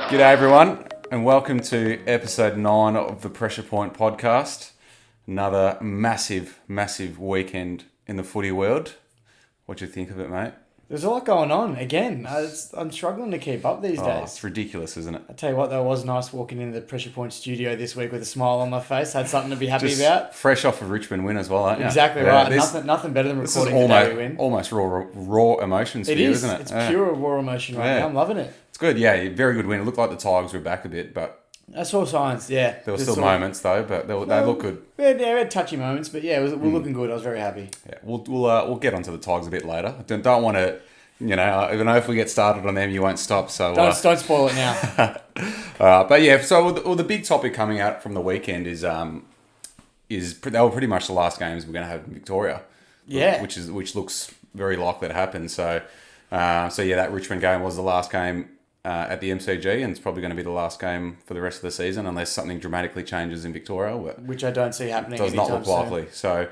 G'day everyone, and welcome to episode 9 of the Pressure Point podcast. Another massive weekend in the footy world. What do you think of it, mate? There's a lot going on. Again, I'm struggling to keep up these days. It's ridiculous, isn't it? I tell you what, though, it was nice walking into the Pressure Point studio this week with a smile on my face. Had something to be happy about. Fresh off of Richmond win as well, aren't you? Exactly right. Nothing better than recording the day we win. Almost raw emotions for you, isn't it? It's pure raw emotion right now. I'm loving it. It's good, yeah. Very good win. It looked like the Tigers were back a bit, but... That's all signs, yeah. There were still moments, though, but they look good. Yeah, we had touchy moments, but yeah, we're looking good. I was very happy. Yeah, we'll get onto the Tigers a bit later. I don't want to... You know, even though if we get started on them, you won't stop. So don't spoil it now. But yeah, so the big topic coming out from the weekend is they were pretty much the last games we're going to have in Victoria. Yeah, which looks very likely to happen. So yeah, that Richmond game was the last game at the MCG, and it's probably going to be the last game for the rest of the season, unless something dramatically changes in Victoria, which I don't see happening. Does not look likely. So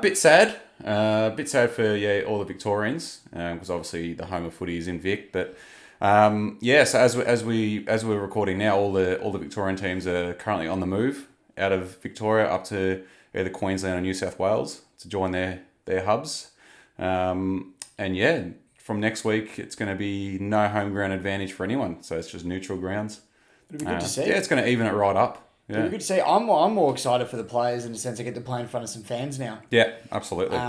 bit sad. For all the Victorians, because obviously the home of footy is in Vic. But so as we're recording now, all the Victorian teams are currently on the move out of Victoria up to either Queensland or New South Wales to join their hubs. And yeah, from next week it's going to be no home ground advantage for anyone, so it's just neutral grounds. It'll be good to see. Yeah, it's going to even it right up. Yeah. It'll be good to see. I'm more excited for the players in the sense I get to play in front of some fans now. Yeah, absolutely.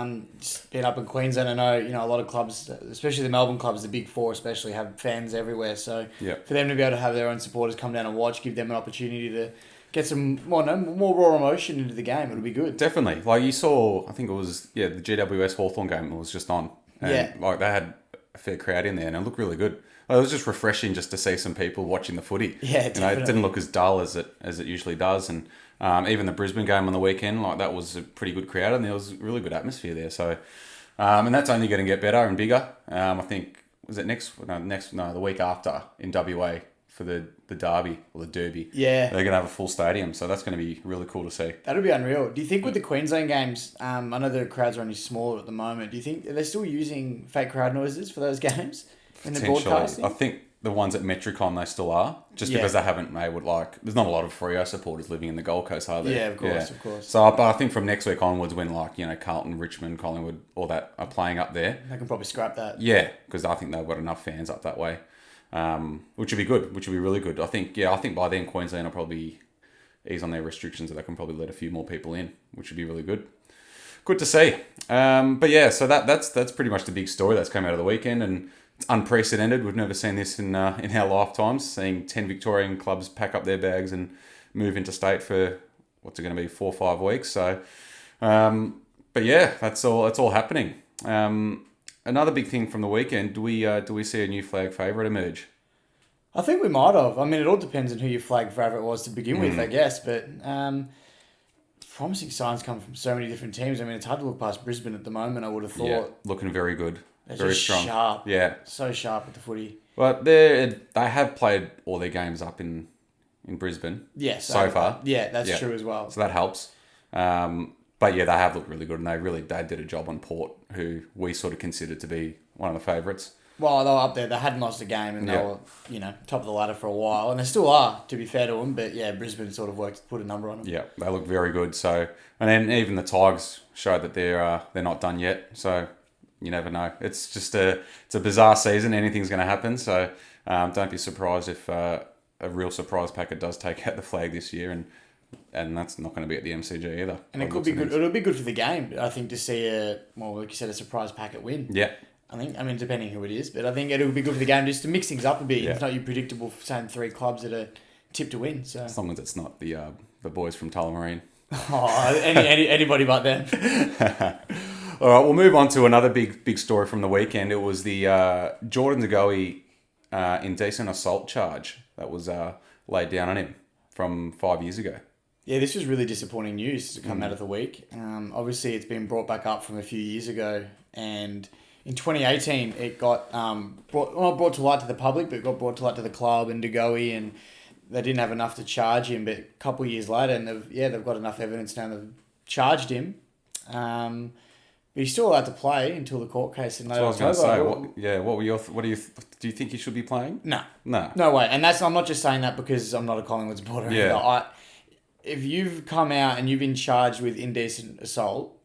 Just being up in Queensland, I know a lot of clubs, especially the Melbourne clubs, the Big Four especially, have fans everywhere. So for them to be able to have their own supporters come down and watch, give them an opportunity to get some more raw emotion into the game, it'll be good. Definitely. Like you saw, I think it was the GWS Hawthorn game was just on. And like they had a fair crowd in there, and it looked really good. It was just refreshing just to see some people watching the footy. Yeah, definitely. It didn't look as dull as it usually does, and even the Brisbane game on the weekend, like that was a pretty good crowd, and there was a really good atmosphere there. So, and that's only going to get better and bigger. I think the week after in WA for the Derby or the Derby. Yeah, they're going to have a full stadium, so that's going to be really cool to see. That'll be unreal. Do you think with the Queensland games, I know the crowds are only smaller at the moment. Do you think they're still using fake crowd noises for those games? In the broadcasting? I think the ones at Metricon, they still are, just because they haven't made there's not a lot of Freo supporters living in the Gold Coast, are there? Yeah, of course. So, but I think from next week onwards, when Carlton, Richmond, Collingwood, all that are playing up there, they can probably scrap that. Yeah, because I think they've got enough fans up that way, which would be good, which would be really good. I think by then Queensland will probably ease on their restrictions, and they can probably let a few more people in, which would be really good. Good to see. But yeah, so that's pretty much the big story that's come out of the weekend, and it's unprecedented. We've never seen this in our lifetimes, seeing 10 Victorian clubs pack up their bags and move into state for, what's it going to be, 4 or 5 weeks. So, but yeah, that's all happening. Another big thing from the weekend, do we see a new flag favourite emerge? I think we might have. I mean, it all depends on who your flag favourite was to begin with, I guess. But promising signs come from so many different teams. I mean, it's hard to look past Brisbane at the moment, I would have thought. Yeah, looking very good. They're very just strong. Sharp. Yeah. So sharp with the footy. Well, they have played all their games up in Brisbane. Yes. So far. Yeah, that's true as well. So that helps. But yeah, they have looked really good, and they did a job on Port, who we sort of considered to be one of the favourites. Well, they were up there. They hadn't lost a game, and they were, top of the ladder for a while, and they still are, to be fair to them. But yeah, Brisbane sort of put a number on them. Yeah, they look very good. So, and then even the Tigers showed that they're not done yet. So you never know. It's just it's a bizarre season. Anything's going to happen. So don't be surprised if a real surprise packet does take out the flag this year, and that's not going to be at the MCG either. And it could be good. It'll be good for the game, I think, to see like you said, a surprise packet win. Yeah. I mean, depending who it is, but I think it'll be good for the game just to mix things up a bit. Yeah. It's not your predictable same 3 clubs that are tipped to win. So as long as it's not the boys from Tullamarine. Anybody but them. All right, we'll move on to another big story from the weekend. It was the Jordan De Goey indecent assault charge that was laid down on him from 5 years ago. Yeah, this was really disappointing news to come out of the week. Obviously, it's been brought back up from a few years ago, and in 2018, it got brought to light to the public, but it got brought to light to the club and De Goey, and they didn't have enough to charge him. But a couple of years later, and they've got enough evidence now. They've charged him, But he's still allowed to play until the court case in late That's what I was October. going to say. What were your? Do you think he should be playing? No. No. No way. And I'm not just saying that because I'm not a Collingwood supporter. Yeah. If you've come out and you've been charged with indecent assault,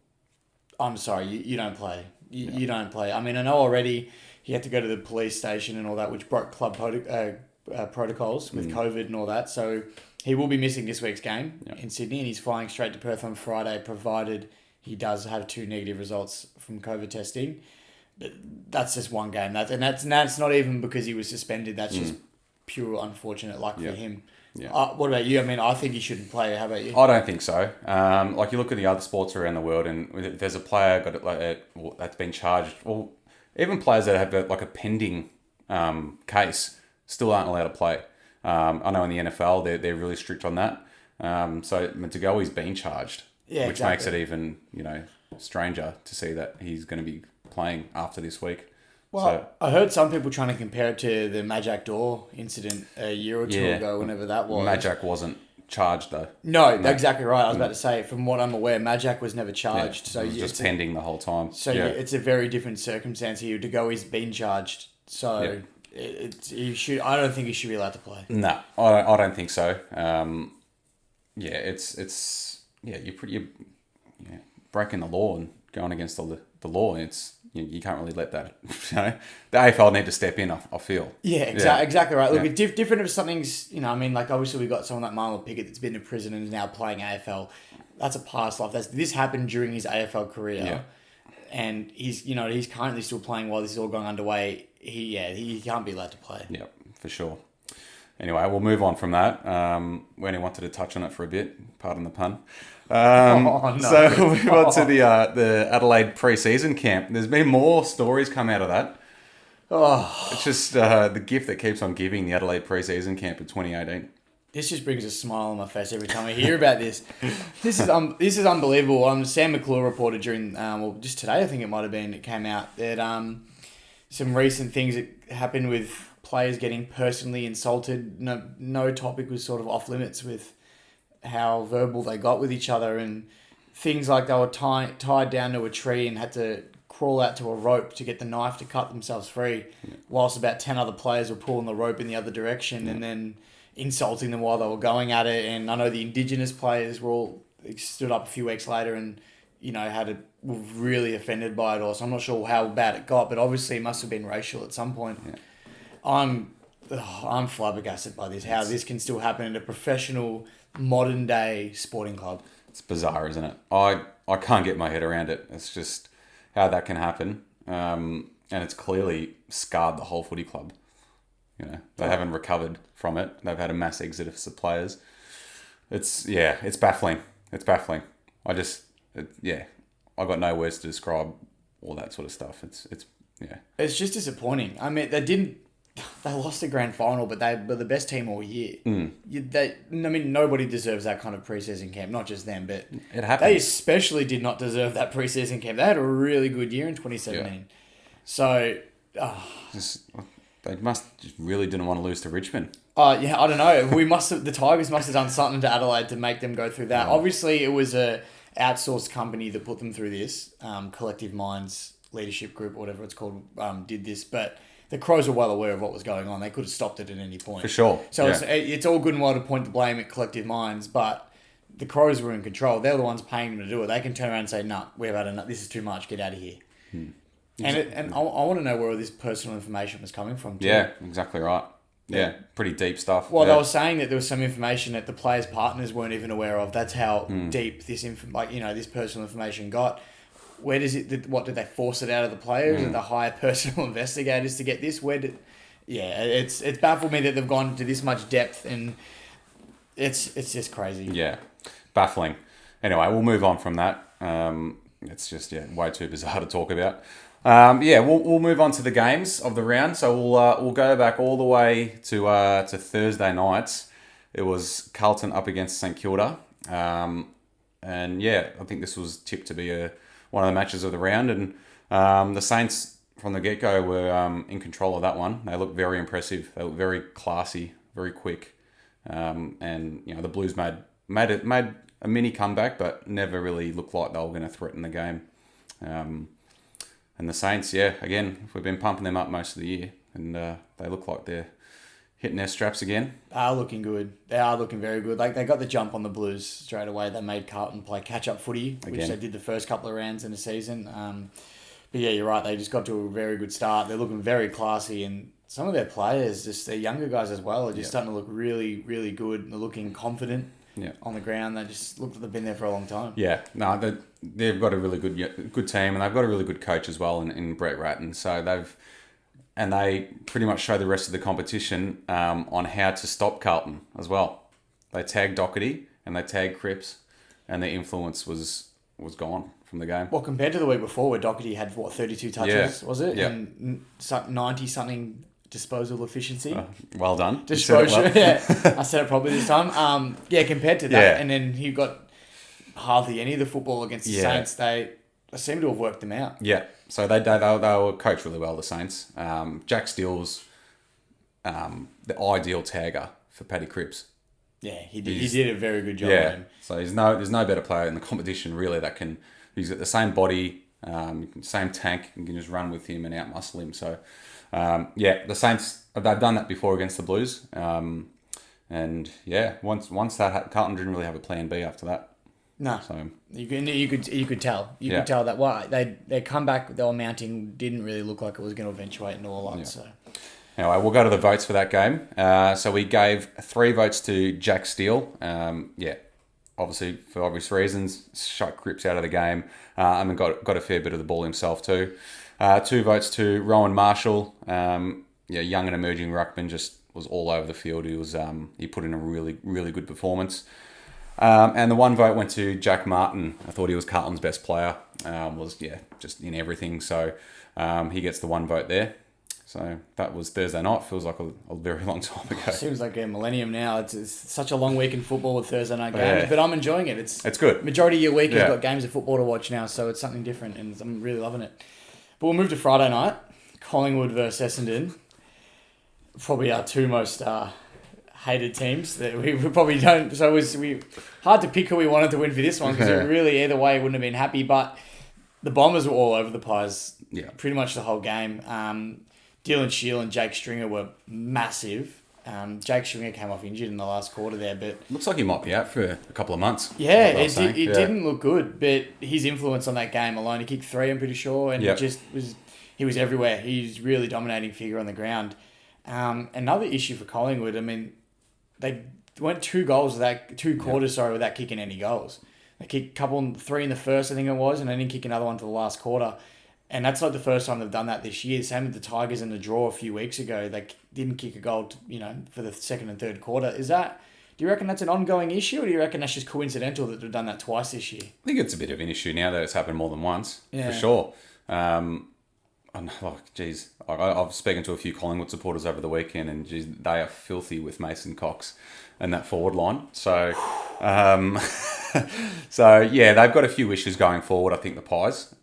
I'm sorry, you don't play. You don't play. I mean, I know already he had to go to the police station and all that, which broke club protocols with COVID and all that. So he will be missing this week's game in Sydney, and he's flying straight to Perth on Friday, provided he does have 2 negative results from COVID testing. But that's just one game. That's not even because he was suspended. That's just pure unfortunate luck for him. Yeah. What about you? I mean, I think he shouldn't play. How about you? I don't think so. Like you look at the other sports around the world, and if there's a player that's been charged, well, even players that have a pending case still aren't allowed to play. I know in the NFL they're really strict on that. So De Goey's been charged, which makes it even stranger to see that he's going to be playing after this week. Well, I heard some people trying to compare it to the Majak Door incident a year or two ago, whenever that was. Majak wasn't charged though. No, exactly right. I was about to say, from what I'm aware, Majak was never charged. So it was just pending the whole time. So it's a very different circumstance here. De Goey's been charged, so he should. I don't think he should be allowed to play. No, I don't think so. You're breaking the law and going against the law. You can't really let that. The AFL need to step in. I feel. Yeah, exactly right. Look, it's different if something's. I mean, like obviously we got someone like Marlon Pickett that's been in prison and is now playing AFL. That's a past life. This happened during his AFL career, and he's currently still playing while this is all going underway. He can't be allowed to play. Yeah, for sure. Anyway, we'll move on from that. We only wanted to touch on it for a bit. Pardon the pun. No. So we'll move on to the Adelaide pre-season camp. There's been more stories come out of that. It's just the gift that keeps on giving, the Adelaide pre-season camp in 2018. This just brings a smile on my face every time I hear about this. This is unbelievable. Sam McClure reported during, just today I think it might have been, it came out that some recent things that happened with players getting personally insulted. No topic was sort of off limits with how verbal they got with each other, and things like they were tied down to a tree and had to crawl out to a rope to get the knife to cut themselves free, whilst about 10 other players were pulling the rope in the other direction and then insulting them while they were going at it. And I know the Indigenous players were all stood up a few weeks later and were really offended by it all. So I'm not sure how bad it got, but obviously it must have been racial at some point. I'm flabbergasted by this, how this can still happen in a professional modern day sporting club. It's bizarre, isn't it? I can't get my head around it. It's just how that can happen. And it's clearly scarred the whole footy club. They haven't recovered from it. They've had a mass exodus of players. It's baffling. It's baffling. I got no words to describe all that sort of stuff. It's just disappointing. I mean, they lost the grand final, but they were the best team all year. Nobody deserves that kind of preseason camp. Not just them, but it happened. They especially did not deserve that preseason camp. They had a really good year in 2017. Yeah. So, they just really didn't want to lose to Richmond. I don't know. The Tigers must have done something to Adelaide to make them go through that. Obviously, it was a outsourced company that put them through this. Collective Minds Leadership Group, whatever it's called, did this, but the Crows were well aware of what was going on. They could have stopped it at any point. For sure. So it's all good and well to point the blame at Collective Minds, but the Crows were in control. They're the ones paying them to do it. They can turn around and say, "No, we've had enough. This is too much. Get out of here." And I want to know where all this personal information was coming from too. Yeah, exactly right. Yeah, pretty deep stuff. Well, they were saying that there was some information that the players' partners weren't even aware of. That's how deep this this personal information got. Where does it? What did they force it out of the players? Did they hire personal investigators to get this? It's baffled me that they've gone to this much depth, and it's just crazy. Yeah, baffling. Anyway, we'll move on from that. It's just way too bizarre to talk about. We'll move on to the games of the round. So we'll go back all the way to Thursday nights. It was Carlton up against St Kilda, and I think this was tipped to be one of the matches of the round, and the Saints from the get-go were in control of that one. They looked very impressive. They looked very classy, very quick, and the Blues made a mini comeback, but never really looked like they were going to threaten the game. And the Saints, yeah, again, we've been pumping them up most of the year, and they look like they're hitting their straps again. They are looking good. They are looking very good. Like, they got the jump on the Blues straight away. They made Carlton play catch-up footy, which they did the first couple of rounds in the season. But yeah, you're right. They just got to a very good start. They're looking very classy, and some of their players, just their younger guys as well, are just starting to look really, really good. They're looking confident on the ground. They just look like they've been there for a long time. Yeah, no, they've got a really good team, and they've got a really good coach as well in Brett Ratton. So they pretty much show the rest of the competition on how to stop Carlton as well. They tagged Doherty and they tagged Cripps, and their influence was gone from the game. Well, compared to the week before, where Doherty had 32 touches, was it? Yeah. And 90 something disposal efficiency. Well done. Disposal. Yeah, I said it probably this time. Compared to that, and then he got hardly any of the football against the Saints. They seem to have worked them out. Yeah. So they were coached really well, the Saints. Jack Steele's the ideal tagger for Paddy Cripps. Yeah, he did a very good job. Yeah, so there's no better player in the competition really that can. He's got the same body, same tank, and can just run with him and outmuscle him. So the Saints, they've done that before against the Blues, and once that Carlton didn't really have a plan B after that. No, so you could tell. You could tell that they comeback they were mounting didn't really look like it was going to eventuate and all that. Yeah. So anyway, we'll go to the votes for that game. So we gave 3 votes to Jack Steele. Obviously for obvious reasons, shut Cripps out of the game. And got a fair bit of the ball himself too. 2 votes to Rowan Marshall. Young and emerging ruckman, just was all over the field. He put in a really, really good performance. And the 1 vote went to Jack Martin. I thought he was Carlton's best player. Just in everything. So he gets the 1 vote there. So that was Thursday night. Feels like a very long time ago. Seems like a millennium now. It's such a long week in football with Thursday night games, but I'm enjoying it. It's good. Majority of your week you've got games of football to watch now, so it's something different, and I'm really loving it. But we'll move to Friday night. Collingwood versus Essendon. Probably our 2 most hated teams that we probably don't. So we hard to pick who we wanted to win for this one because it really either way wouldn't have been happy. But the Bombers were all over the Pies. Yeah, pretty much the whole game. Dylan Shield and Jake Stringer were massive. Jake Stringer came off injured in the last quarter there, but looks like he might be out for a couple of months. Yeah, it didn't look good, but his influence on that game alone, he kicked 3, I'm pretty sure, and he was everywhere. He's really dominating figure on the ground. Another issue for Collingwood, I mean, they went 2 quarters without kicking any goals. They kicked 3 in the first, I think it was, and they didn't kick another one to the last quarter. And that's like the first time they've done that this year. Same with the Tigers in the draw a few weeks ago. They didn't kick a goal, for the second and third quarter. Do you reckon that's an ongoing issue, or do you reckon that's just coincidental that they've done that twice this year? I think it's a bit of an issue now that it's happened more than once, for sure. I was speaking to a few Collingwood supporters over the weekend, and they are filthy with Mason Cox and that forward line. So, they've got a few issues going forward. I think the Pies.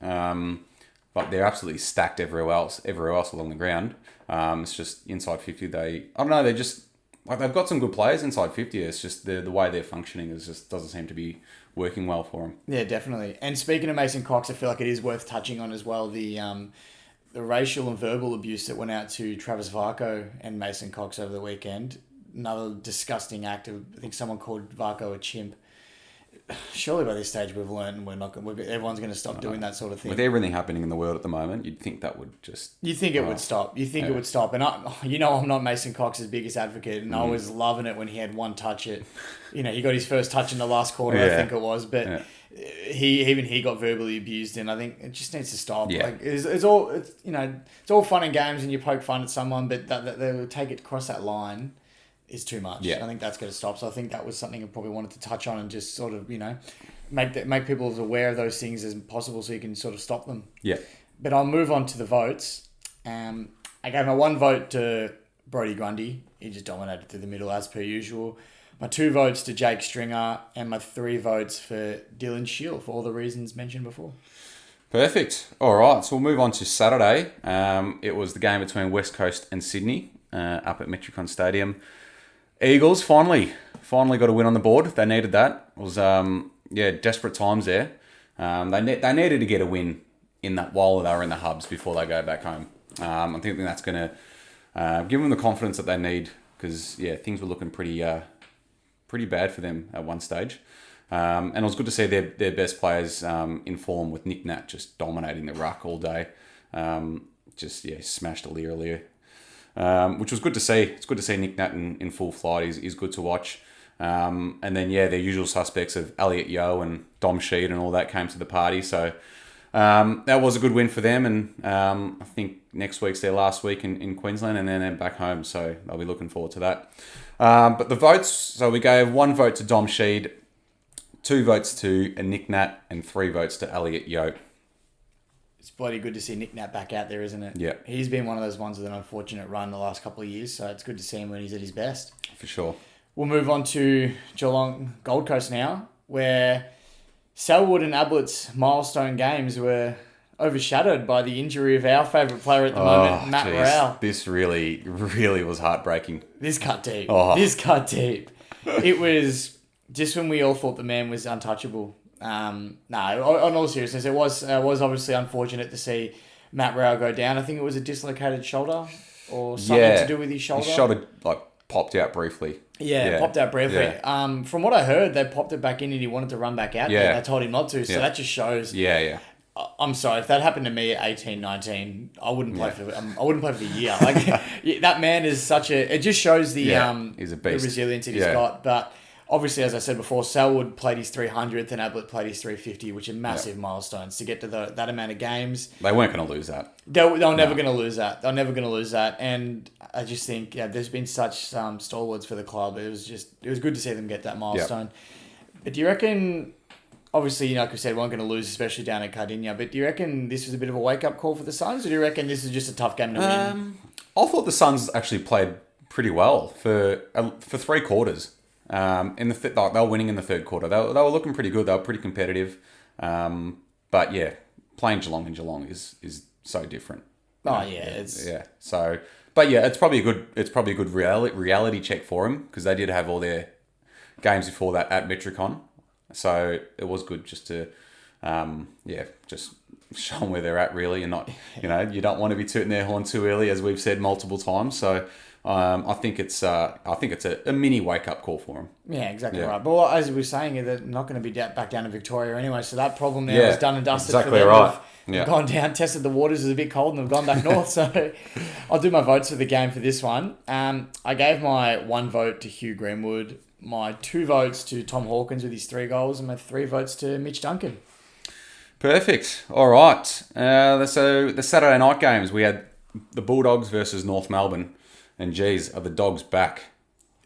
But they're absolutely stacked everywhere else along the ground. It's just inside 50. They've got some good players inside 50. It's just the way they're functioning doesn't seem to be working well for them. Yeah, definitely. And speaking of Mason Cox, I feel like it is worth touching on as well the racial and verbal abuse that went out to Travis Varco and Mason Cox over the weekend. Another disgusting act. I think someone called Varco a chimp. Surely by this stage we've learned everyone's going to stop doing that sort of thing. With everything happening in the world at the moment, you'd think that would just... You think it would stop. It would stop. And I'm not Mason Cox's biggest advocate, and I was loving it when he had 1 touch at... he got his first touch in the last quarter, I think it was, but he got verbally abused, and I think it just needs to stop. Yeah. Like it's all fun and games, and you poke fun at someone, but that they would take it across that line is too much. Yeah. I think that's going to stop. So I think that was something I probably wanted to touch on and just sort of, make people as aware of those things as possible so you can sort of stop them. Yeah. But I'll move on to the votes. I gave my 1 vote to Brodie Grundy. He just dominated through the middle as per usual. My 2 votes to Jake Stringer, and my 3 votes for Dylan Shield for all the reasons mentioned before. Perfect. All right. So we'll move on to Saturday. It was the game between West Coast and Sydney up at Metricon Stadium. Eagles finally got a win on the board. They needed that. It was desperate times there. They needed to get a win in that while they were in the hubs before they go back home. I think that's going to give them the confidence that they need because things were looking pretty bad for them at one stage. And it was good to see their best players in form with Nick Nat just dominating the ruck all day. Smashed Aliir. Which was good to see. It's good to see Nick Nat in full flight. He's good to watch. And then, their usual suspects of Elliot Yeo and Dom Sheed and all that came to the party. So that was a good win for them. And I think next week's their last week in Queensland and then they're back home. So they'll be looking forward to that. But the votes, so we gave 1 vote to Dom Sheed, 2 votes to Nick Nat, and 3 votes to Elliot Yeo. It's bloody good to see Nick Nat back out there, isn't it? Yeah. He's been one of those ones with an unfortunate run the last couple of years, so it's good to see him when he's at his best. For sure. We'll move on to Geelong Gold Coast now, where Selwood and Abbott's milestone games were overshadowed by the injury of our favourite player at the moment, Matt Rowell. This really, really was heartbreaking. This cut deep. Oh. This cut deep. It was just when we all thought the man was untouchable. On all seriousness, it was obviously unfortunate to see Matt Rowell go down. I think it was a dislocated shoulder or something to do with his shoulder. His shoulder popped out briefly. Yeah, popped out briefly. Yeah. From what I heard, they popped it back in and he wanted to run back out there. They told him not to. So that just shows. Yeah. I'm sorry, if that happened to me at 18, 19, I wouldn't play for the year. Like that man is such a. It just shows the he's a beast. The resilience that he's got. But obviously, as I said before, Selwood played his 300th and Ablett played his 350, which are massive milestones to get to that amount of games. They weren't going to lose that. They're never going to lose that. They're never going to lose that. And I just think there's been such stalwarts for the club. It was good to see them get that milestone. But do you reckon? Obviously, like I said, weren't going to lose, especially down at Cardinia. But do you reckon this was a bit of a wake-up call for the Suns, or do you reckon this is just a tough game to win? I thought the Suns actually played pretty well for 3 quarters. They were winning in the third quarter. They were looking pretty good. They were pretty competitive. But playing Geelong in Geelong is so different. So, but it's probably a good reality check for them because they did have all their games before that at Metricon. So it was good just to, just show them where they're at really, and not, you don't want to be tooting their horn too early, as we've said multiple times. So I think it's a mini wake up call for them. Yeah, exactly right. But as we were saying, they're not going to be back down to Victoria anyway. So that problem now is done and dusted. Exactly for them. right. They've gone down, tested the waters, it was a bit cold, and they've gone back north. So I'll do my votes for the game for this one. I gave my 1 vote to Hugh Greenwood, my 2 votes to Tom Hawkins with his 3 goals, and my 3 votes to Mitch Duncan. Perfect. All right. So the Saturday night games, we had the Bulldogs versus North Melbourne, and geez, are the Dogs back?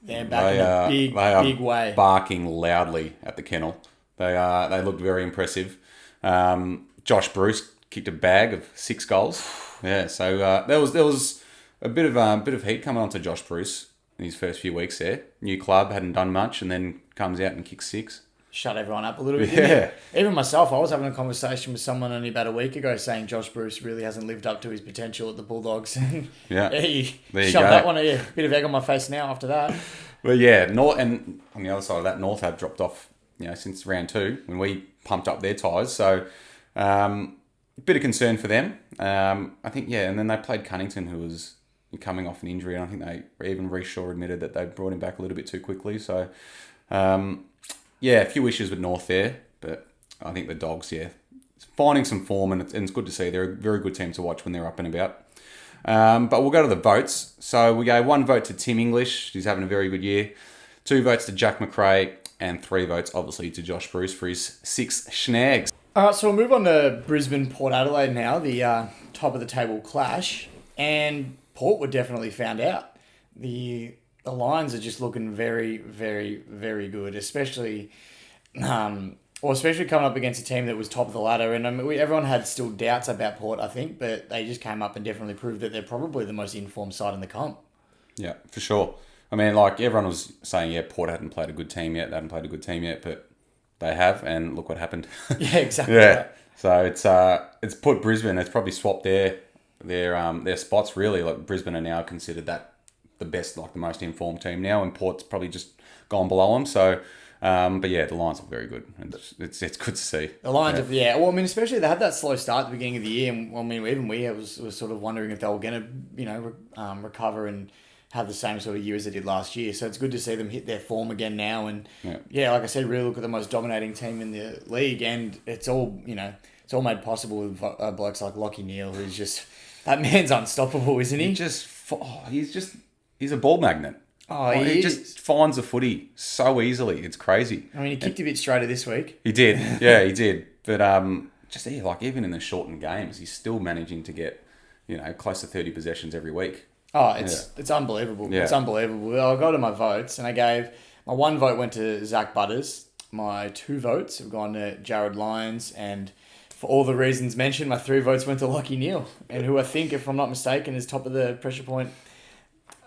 They're back in a big way. Barking loudly at the kennel. They looked very impressive. Josh Bruce kicked a bag of 6 goals. Yeah, so there was a bit of heat coming onto Josh Bruce in his first few weeks there. New club, hadn't done much, and then comes out and kicks 6. Shut everyone up a little bit. Yeah. Even myself, I was having a conversation with someone only about a week ago saying Josh Bruce really hasn't lived up to his potential at the Bulldogs. Yeah. He shoved that one, a bit of egg on my face now after that. Well, yeah, North, and on the other side of that, North have dropped off, since round 2 when we pumped up their ties. So, a bit of concern for them. I think, and then they played Cunnington, who was coming off an injury, and I think even Reece Shaw admitted that they brought him back a little bit too quickly. So, a few issues with North there, but I think the Dogs, finding some form, and it's good to see. They're a very good team to watch when they're up and about. But we'll go to the votes. So we gave 1 vote to Tim English, who's having a very good year, 2 votes to Jack McRae, and 3 votes, obviously, to Josh Bruce for his 6 schnags. All right, so we'll move on to Brisbane Port Adelaide now, the top of the table clash, and Port were definitely found out. The Lions are just looking very, very, very good, especially coming up against a team that was top of the ladder. And everyone had still doubts about Port, I think, but they just came up and definitely proved that they're probably the most informed side in the comp. Yeah, for sure. I mean, everyone was saying, Port hadn't played a good team yet, but they have, and look what happened. Yeah, exactly. Right. So it's put Brisbane. It's probably swapped their spots really. Like Brisbane are now considered the best, the most informed team now, and Port's probably just gone below them. So But yeah, the Lions look very good. And it's good to see. The Lions, well, I mean, especially they had that slow start at the beginning of the year, and I mean, even we was sort of wondering if they were going to, recover and have the same sort of year as they did last year. So it's good to see them hit their form again now, and like I said, really look at the most dominating team in the league, and it's all made possible with blokes like Lachie Neale, who's just that man's unstoppable, isn't he? He's a ball magnet. Oh, he just finds a footy so easily. It's crazy. I mean, he kicked a bit straighter this week. He did. Yeah, he did. But even in the shortened games, he's still managing to get, close to 30 possessions every week. Oh, it's unbelievable. Yeah. It's unbelievable. I got to my votes, and my one vote went to Zach Butters. My 2 votes have gone to Jared Lyons, and for all the reasons mentioned, my 3 votes went to Lachie Neale, and who I think, if I'm not mistaken, is top of the Pressure Point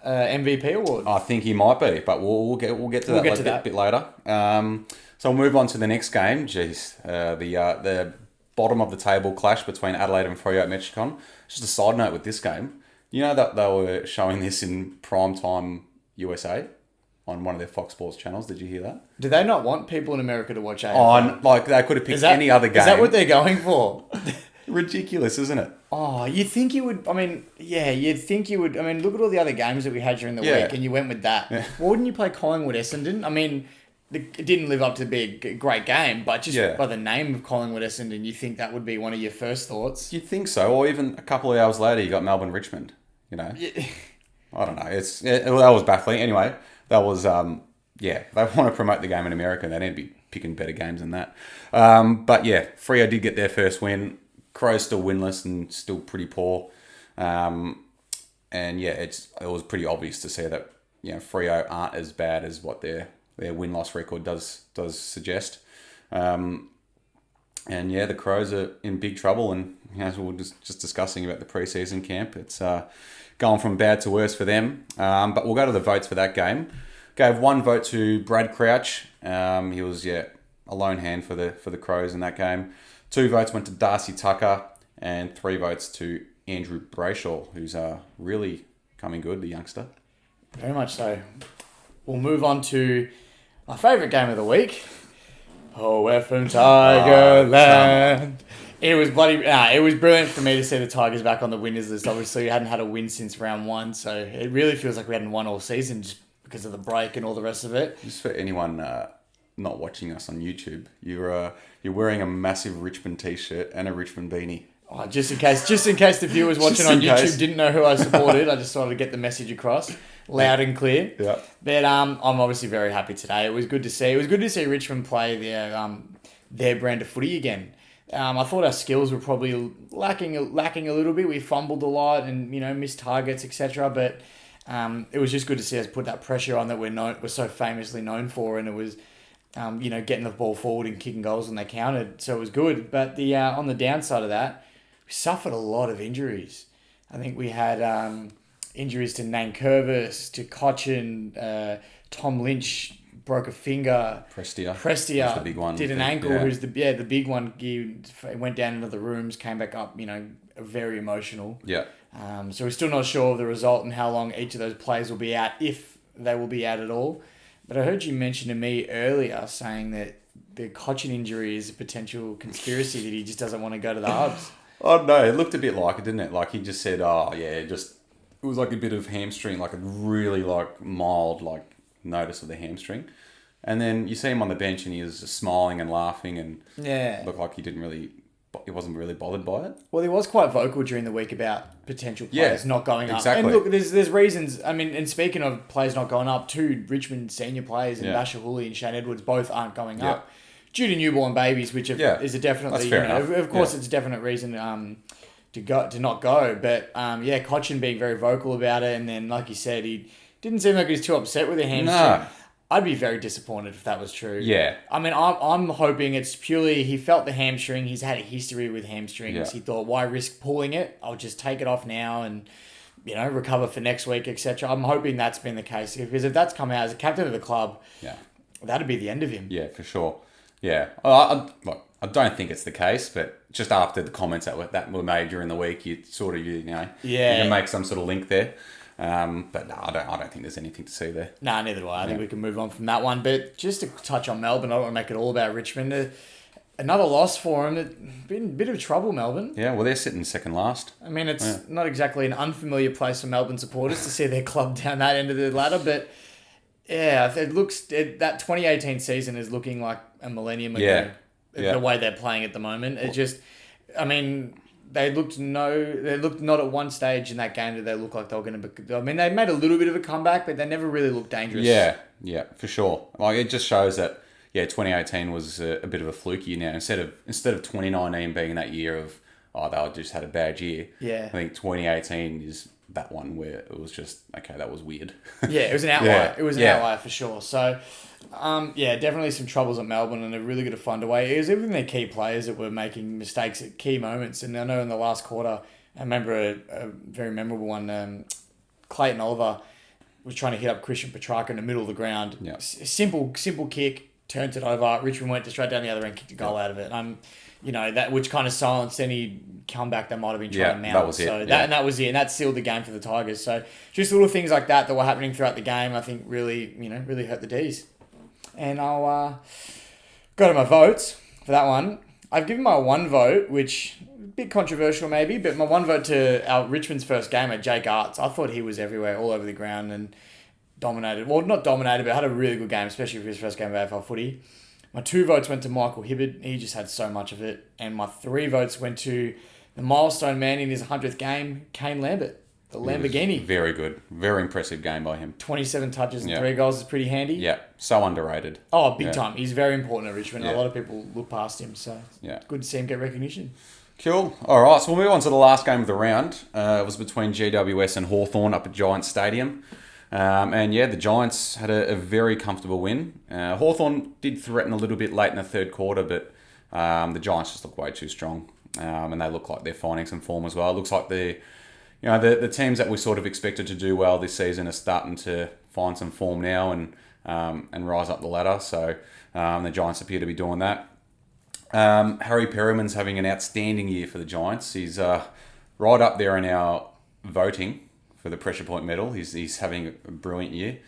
MVP award. I think he might be, but we'll get to that a bit later. So we'll move on to the next game. The bottom of the table clash between Adelaide and Freo at Metricon. Just a side note with this game, you know that they were showing this in primetime USA on one of their Fox Sports channels. Did you hear that? Do they not want people in America to watch AFL? They could have picked any other game. Is that what they're going for? Ridiculous, isn't it? Oh, you'd think you would. I mean, you'd think you would. I mean, look at all the other games that we had during the week, and you went with that. Yeah. Why wouldn't you play Collingwood Essendon? I mean, it didn't live up to be a great game, but just by the name of Collingwood Essendon, you think that would be one of your first thoughts? You'd think so, or even a couple of hours later, you got Melbourne Richmond. Yeah. I don't know. That was baffling. Anyway, that was they want to promote the game in America. They need to be picking better games than that. But yeah, Freo did get their first win. Crows still winless and still pretty poor. And yeah, it was pretty obvious to see that Freo aren't as bad as what their win-loss record does suggest. And yeah, the Crows are in big trouble. And as we were just discussing about the preseason camp, it's going from bad to worse for them. But we'll go to the votes for that game. Gave 1 vote to Brad Crouch. He was a lone hand for the Crows in that game. 2 votes went to Darcy Tucker, and 3 votes to Andrew Brayshaw, who's really coming good, the youngster. Very much so. We'll move on to my favourite game of the week. Oh, we're from Tigerland. It was it was brilliant for me to see the Tigers back on the winners list. Obviously, we hadn't had a win since round 1, so it really feels like we hadn't won all season just because of the break and all the rest of it. Just for anyone not watching us on YouTube, you're wearing a massive Richmond t-shirt and a Richmond beanie. Oh, just in case the viewers watching on YouTube didn't know who I supported, I just thought I'd get the message across loud and clear. Yeah. But I'm obviously very happy today. It was good to see. It was good to see Richmond play their brand of footy again. I thought our skills were probably lacking a little bit. We fumbled a lot and missed targets, etc. But it was just good to see us put that pressure on that we're so famously known for, and it was. Getting the ball forward and kicking goals when they counted. So it was good. But on the downside of that, we suffered a lot of injuries. I think we had injuries to Nankervis, to Cochin, Tom Lynch broke a finger. Prestia. The big one. Did an ankle. Who's the big one. He went down into the rooms, came back up, very emotional. Yeah. So we're still not sure of the result and how long each of those players will be out, if they will be out at all. But I heard you mention to me earlier saying that the Cochin injury is a potential conspiracy that he just doesn't want to go to the Hubs. Oh, no, it looked a bit like it, didn't it? Like he just said, it was like a bit of hamstring, like a really mild notice of the hamstring. And then you see him on the bench and he was smiling and laughing and looked like he wasn't really bothered by it. Well, he was quite vocal during the week about potential players not going up. Exactly. And look, there's reasons. I mean, and speaking of players not going up, 2 Richmond senior players, and Basher Hooley and Shane Edwards, both aren't going up due to newborn babies, which is a definitely, that's fair enough. Of course, it's a definite reason to not go. But Cochin being very vocal about it, and then like you said, he didn't seem like he was too upset with the hamstring. No. I'd be very disappointed if that was true. Yeah. I mean, I'm hoping it's purely he felt the hamstring. He's had a history with hamstrings. Yeah. He thought, why risk pulling it? I'll just take it off now and, recover for next week, etc. I'm hoping that's been the case. Because if that's come out as a captain of the club, that'd be the end of him. Yeah, for sure. Yeah. I don't think it's the case, but just after the comments that were made during the week, you sort of, you can make some sort of link there. But no, I don't think there's anything to see there. Nah, neither do I. I think we can move on from that one. But just to touch on Melbourne, I don't want to make it all about Richmond. Another loss for them. It's been a bit of trouble, Melbourne. Yeah, well, they're sitting second last. I mean, it's not exactly an unfamiliar place for Melbourne supporters to see their club down that end of the ladder, but yeah, that 2018 season is looking like a millennium ago. The way they're playing at the moment, it just, I mean, they looked not at one stage in that game that they looked like they were going to be. I mean, they made a little bit of a comeback, but they never really looked dangerous. Yeah, for sure. Like, it just shows that 2018 was a bit of a fluke year now. Instead of 2019 being that year of, they just had a bad year. Yeah. I think 2018 is that one where it was just, okay, that was weird. Yeah, it was an outlier. It was an outlier for sure. So, definitely some troubles at Melbourne, and they're really going to find a way. It was even their key players that were making mistakes at key moments. And I know in the last quarter, I remember a very memorable one, Clayton Oliver was trying to hit up Christian Petrarca in the middle of the ground. Yeah. Simple kick. Turned it over. Richmond went straight down the other end, kicked a goal out of it. That which kind of silenced any comeback they might have been trying to mount. That was it. So that was it, and that sealed the game for the Tigers. So just little things like that were happening throughout the game, I think really hurt the D's. And I'll go to my votes for that one. I've given my one vote, which a bit controversial maybe, but my one vote to our Richmond's first game at Jake Arts. I thought he was everywhere, all over the ground, and dominated. Well, not dominated, but had a really good game, especially for his first game of AFL footy. My 2 votes went to Michael Hibberd. He just had so much of it. And my 3 votes went to the milestone man in his 100th game, Kane Lambert, the Lamborghini. Very good. Very impressive game by him. 27 touches and 3 goals is pretty handy. Yeah, so underrated. Oh, big time. He's very important at Richmond. A lot of people look past him, so good to see him get recognition. Cool. All right, so we'll move on to the last game of the round. It was between GWS and Hawthorn up at Giants Stadium. The Giants had a very comfortable win. Hawthorn did threaten a little bit late in the third quarter, but the Giants just look way too strong. And they look like they're finding some form as well. It looks like the teams that we sort of expected to do well this season are starting to find some form now and rise up the ladder. So the Giants appear to be doing that. Harry Perriman's having an outstanding year for the Giants. He's right up there in our voting for the Pressure Point medal. He's having a brilliant year.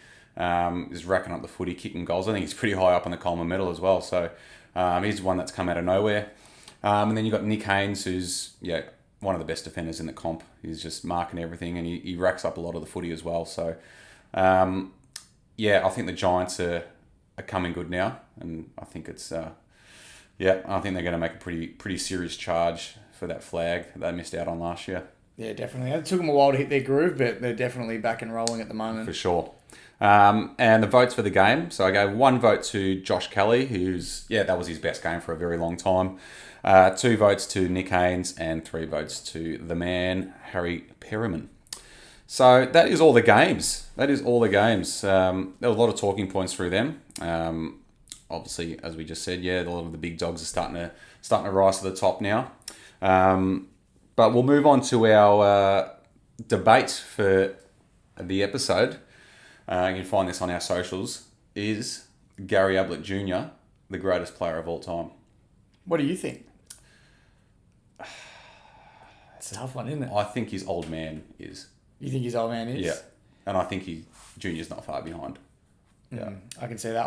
He's racking up the footy, kicking goals. I think he's pretty high up on the Coleman medal as well. So he's one that's come out of nowhere. And then you've got Nick Haynes, who's one of the best defenders in the comp. He's just marking everything, and he racks up a lot of the footy as well. So I think the Giants are coming good now, and I think it's I think they're going to make a pretty serious charge for that flag that they missed out on last year. Yeah, definitely. It took them a while to hit their groove, but they're definitely back and rolling at the moment. For sure. And the votes for the game. So I gave 1 vote to Josh Kelly, that was his best game for a very long time. 2 votes to Nick Haynes and 3 votes to the man, Harry Perriman. So that is all the games. There was a lot of talking points through them. Obviously, as we just said, a lot of the big dogs are starting to rise to the top now. But we'll move on to our debate for the episode. You can find this on our socials. Is Gary Ablett Jr. the greatest player of all time? What do you think? It's a tough one, isn't it? I think his old man is. You think his old man is? Yeah. And I think Junior's not far behind. Yeah. I can see that.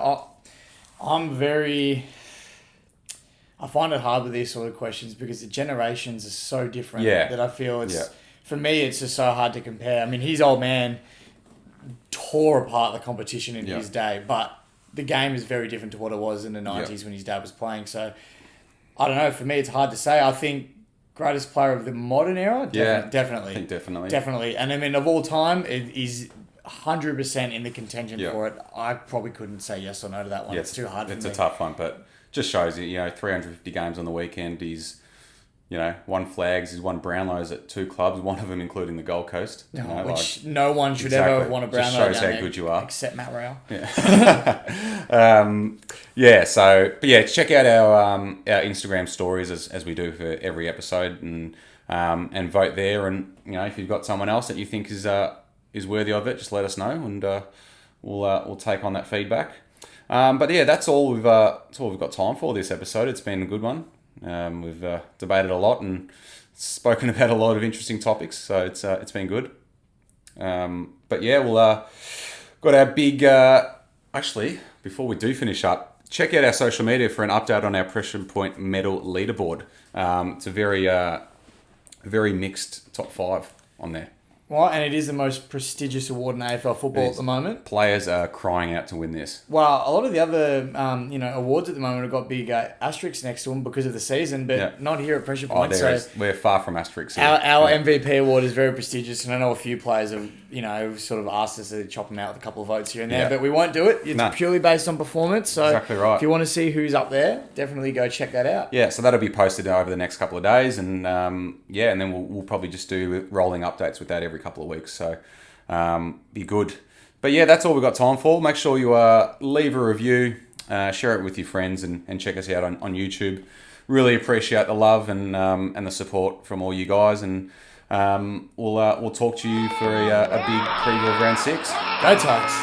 I find it hard with these sort of questions because the generations are so different that I feel for me, it's just so hard to compare. I mean, his old man tore apart the competition in his day, but the game is very different to what it was in the 90s when his dad was playing. So, I don't know. For me, it's hard to say. I think greatest player of the modern era? Definitely. I think definitely. Definitely. And I mean, of all time, it is 100% in the contention for it. I probably couldn't say yes or no to that one. It's too hard for me. It's a tough one, but just shows you, 350 games on the weekend. He's, won flags. He's won Brownlows at 2 clubs, one of them including the Gold Coast. Which no one should ever have won a Brownlow. Just shows how good you are. Except Matt Rao. Check out our Instagram stories as we do for every episode and vote there. And, if you've got someone else that you think is worthy of it, just let us know, and we'll take on that feedback. That's all we've got time for this episode. It's been a good one. We've debated a lot and spoken about a lot of interesting topics, so it's been good. But yeah, we'll got our big. Actually, before we do finish up, check out our social media for an update on our Pressure Point Medal leaderboard. It's a very mixed top 5 on there. Well, and it is the most prestigious award in AFL football at the moment. Players are crying out to win this. Well, a lot of the other awards at the moment have got big asterisks next to them because of the season, but not here at Pressure Point. We're far from asterisks. Our MVP award is very prestigious, and I know a few players have sort of asked us to chop them out with a couple of votes here and there, but we won't do it. It's purely based on performance. So exactly right. If you want to see who's up there, definitely go check that out. Yeah, so that'll be posted over the next couple of days, and and then we'll probably just do rolling updates with that every couple of weeks. So be good. But yeah, that's all we've got time for. Make sure you leave a review, share it with your friends, and check us out on YouTube. Really appreciate the love and the support from all you guys, and we'll talk to you for a big preview of round 6. Go Tigers!